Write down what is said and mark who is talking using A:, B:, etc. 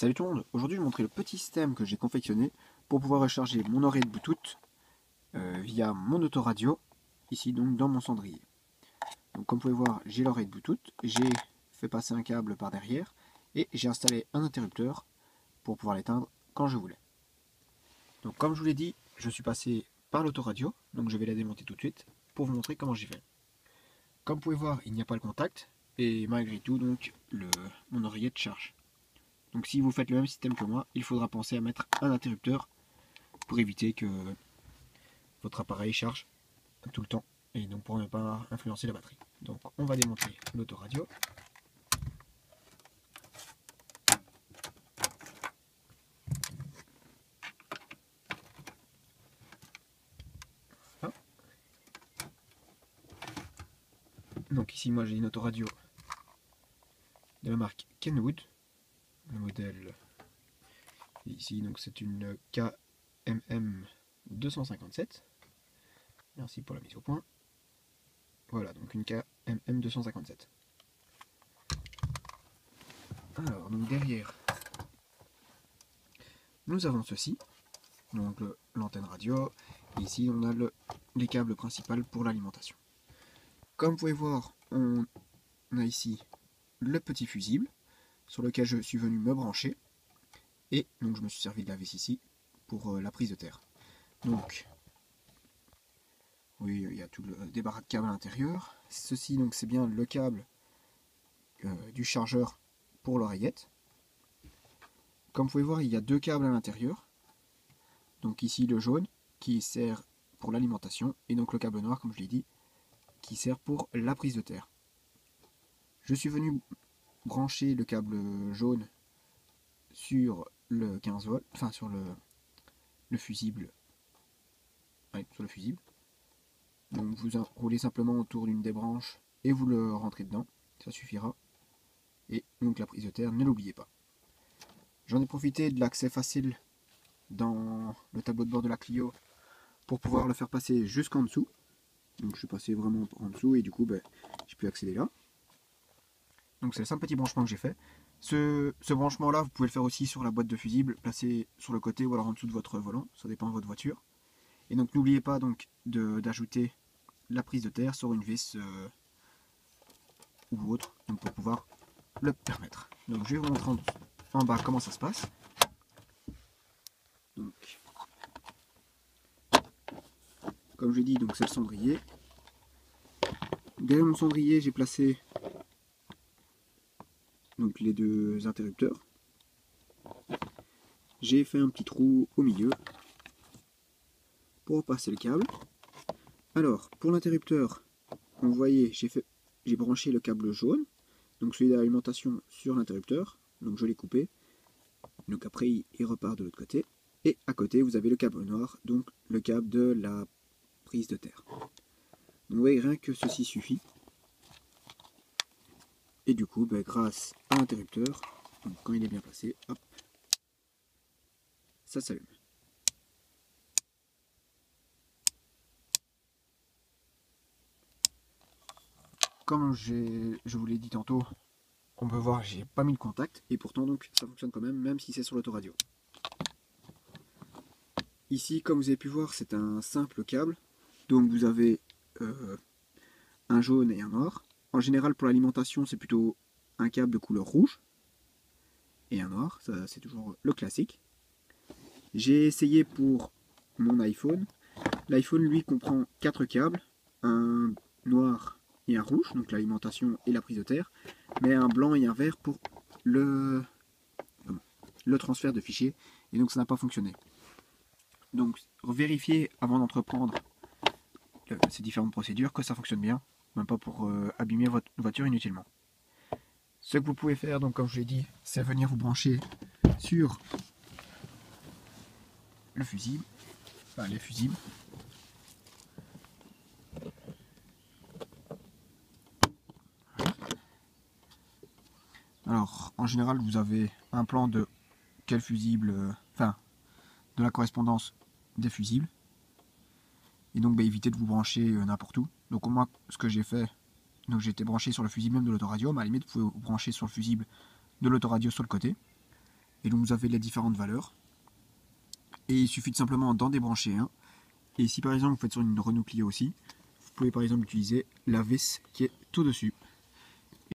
A: Salut tout le monde, aujourd'hui je vais vous montrer le petit système que j'ai confectionné pour pouvoir recharger mon oreille de Bluetooth via mon autoradio, ici donc dans mon cendrier. Donc comme vous pouvez voir, j'ai l'oreille de Bluetooth, j'ai fait passer un câble par derrière et j'ai installé un interrupteur pour pouvoir l'éteindre quand je voulais. Donc comme je vous l'ai dit, je suis passé par l'autoradio, donc je vais la démonter tout de suite pour vous montrer comment j'y vais. Comme vous pouvez voir, il n'y a pas le contact et malgré tout donc mon oreillette charge. Donc si vous faites le même système que moi, il faudra penser à mettre un interrupteur pour éviter que votre appareil charge tout le temps et donc pour ne pas influencer la batterie. Donc on va démonter l'autoradio. Voilà. Donc ici moi j'ai une autoradio de la marque Kenwood. Le modèle ici donc c'est une KMM 257. Merci pour la mise au point. Voilà, donc une KMM 257. Alors, donc derrière, nous avons ceci, donc l'antenne radio, et ici on a les câbles principaux pour l'alimentation. Comme vous pouvez voir, on a ici le petit fusible sur lequel je suis venu me brancher, et donc je me suis servi de la vis ici pour la prise de terre. Donc, oui, il y a tout le débarras de câbles à l'intérieur. Ceci, donc, c'est bien le câble du chargeur pour l'oreillette. Comme vous pouvez voir, il y a deux câbles à l'intérieur. Donc ici le jaune qui sert pour l'alimentation et donc le câble noir, comme je l'ai dit, qui sert pour la prise de terre. Je suis venu brancher le câble jaune sur le 15 volts, enfin sur le fusible. Oui, sur le fusible. Donc vous enroulez simplement autour d'une des branches et vous le rentrez dedans, ça suffira. Et donc la prise de terre, ne l'oubliez pas. J'en ai profité de l'accès facile dans le tableau de bord de la Clio pour pouvoir le faire passer jusqu'en dessous. Donc je suis passé vraiment en dessous et du coup j'ai pu accéder là. Donc c'est le simple petit branchement que j'ai fait. Ce branchement là vous pouvez le faire aussi sur la boîte de fusible, placé sur le côté ou alors en dessous de votre volant, ça dépend de votre voiture. Et donc n'oubliez pas donc d'ajouter la prise de terre sur une vis ou autre, donc pour pouvoir le permettre. Donc je vais vous montrer en bas comment ça se passe. Donc, comme je dis, donc c'est le cendrier. Derrière mon cendrier, j'ai placé donc les deux interrupteurs. J'ai fait un petit trou au milieu pour passer le câble. Alors, pour l'interrupteur, vous voyez, j'ai branché le câble jaune, donc celui d'alimentation sur l'interrupteur, donc je l'ai coupé. Donc après, il repart de l'autre côté. Et à côté, vous avez le câble noir, donc le câble de la prise de terre. Donc vous voyez, rien que ceci suffit. Et du coup, grâce à l'interrupteur, quand il est bien placé, hop, ça s'allume. Comme je vous l'ai dit tantôt, on peut voir j'ai pas mis le contact et pourtant donc ça fonctionne quand même si c'est sur l'autoradio. Ici, comme vous avez pu voir, c'est un simple câble. Donc vous avez un jaune et un noir. En général, pour l'alimentation, c'est plutôt un câble de couleur rouge et un noir. Ça, c'est toujours le classique. J'ai essayé pour mon iPhone. L'iPhone, lui, comprend 4 câbles. Un noir et un rouge, donc l'alimentation et la prise de terre. Mais un blanc et un vert pour le transfert de fichiers. Et donc ça n'a pas fonctionné. Donc vérifiez avant d'entreprendre ces différentes procédures que ça fonctionne bien, même pas pour abîmer votre voiture inutilement. Ce que vous pouvez faire, donc comme je l'ai dit, c'est venir vous brancher sur le fusible, enfin les fusibles. Alors en général vous avez un plan de quel fusible, enfin de la correspondance des fusibles. Et donc évitez de vous brancher n'importe où. Donc moi ce que j'ai fait, donc j'ai été branché sur le fusible même de l'autoradio, mais à la limite vous pouvez vous brancher sur le fusible de l'autoradio sur le côté. Et donc vous avez les différentes valeurs. Et il suffit de simplement d'en débrancher un. Et si par exemple vous faites sur une Renault Clio aussi, vous pouvez par exemple utiliser la vis qui est tout dessus.